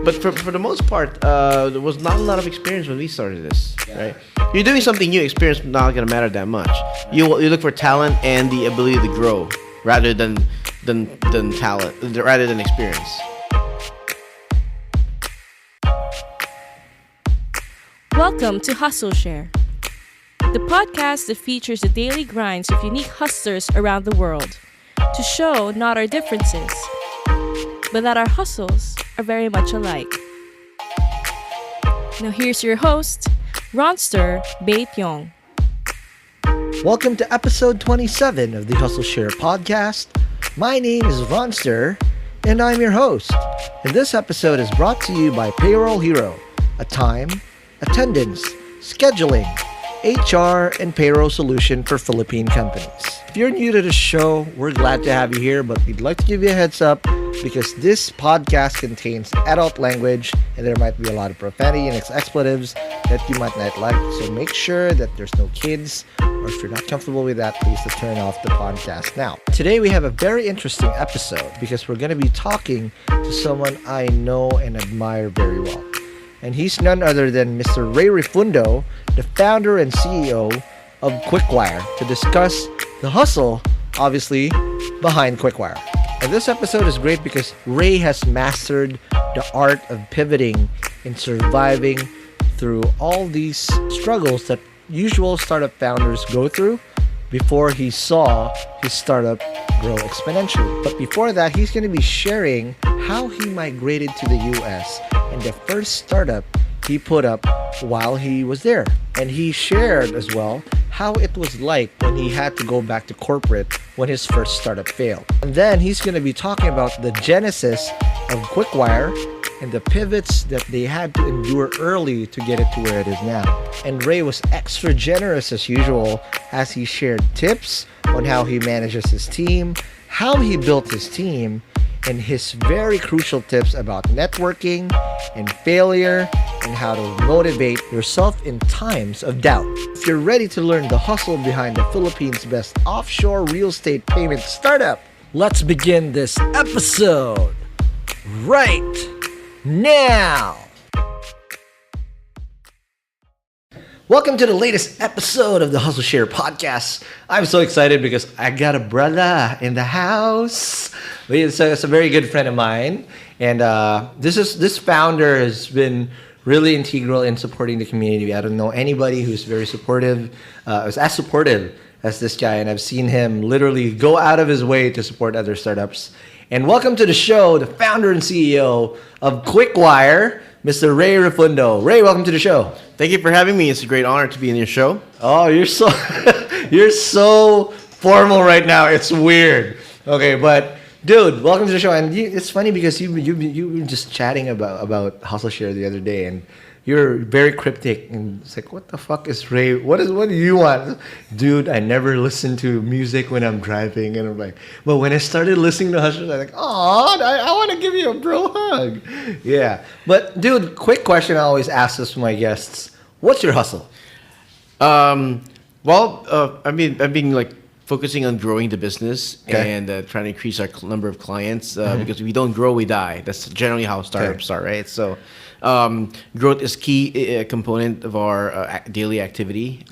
but for the most part, there was not a lot of experience when we started this, right? You're doing something new. Experience not gonna matter that much. You look for talent and the ability to grow rather than talent, rather than experience. Welcome to Hustleshare, the podcast that features the daily grinds of unique hustlers around the world to show not our differences, but that our hustles are very much alike. Now here's your host, Ronster Bae-pyong. Welcome to episode 27 of the Hustleshare podcast. My name is Ronster, and I'm your host. And this episode is brought to you by Payroll Hero, a time, attendance, scheduling, HR, and payroll solution for Philippine companies. If you're new to the show, we're glad to have you here, but we'd like to give you a heads up because this podcast contains adult language and there might be a lot of profanity and expletives that you might not like. So make sure that there's no kids, or if you're not comfortable with that, please turn off the podcast now. Today we have a very interesting episode because we're going to be talking to someone I know and admire very well. And he's none other than Mr. Ray Refundo, the founder and CEO of Qwikwire, to discuss the hustle, obviously, behind Qwikwire. And this episode is great because Ray has mastered the art of pivoting and surviving through all these struggles that usual startup founders go through before he saw his startup grow exponentially. But before that, he's going to be sharing how he migrated to the US and the first startup he put up while he was there. And he shared as well how it was like when he had to go back to corporate when his first startup failed. And then he's going to be talking about the genesis of Qwikwire and the pivots that they had to endure early to get it to where it is now. And Ray was extra generous as usual as he shared tips on how he manages his team, how he built his team, and his very crucial tips about networking and failure and how to motivate yourself in times of doubt. If you're ready to learn the hustle behind the Philippines' best offshore real estate payment startup, let's begin this episode right now. Welcome to the latest episode of the Hustleshare podcast. I'm so excited because I got a brother in the house. It's a very good friend of mine, and this founder has been really integral in supporting the community. I don't know anybody who's very supportive, as supportive as this guy, and I've seen him literally go out of his way to support other startups. And welcome to the show, the founder and CEO of Qwikwire, Mr. Ray Refundo. Ray, welcome to the show. Thank you for having me. It's a great honor to be in your show. Oh, you're so you're so formal right now. It's weird. Okay, but dude, welcome to the show. And it's funny because you were just chatting about Hustleshare the other day, and you're very cryptic. And it's like, what the fuck is Ray? What do you want, dude? I never listen to music when I'm driving, and I'm like, but when I started listening to Hustleshare, I'm like, oh, I want to give you a bro hug. Yeah, but dude, quick question I always ask this to my guests: what's your hustle? I've been like focusing on growing the business and trying to increase our number of clients because if we don't grow, we die. That's generally how startups start, right? So growth is key component of our daily activity.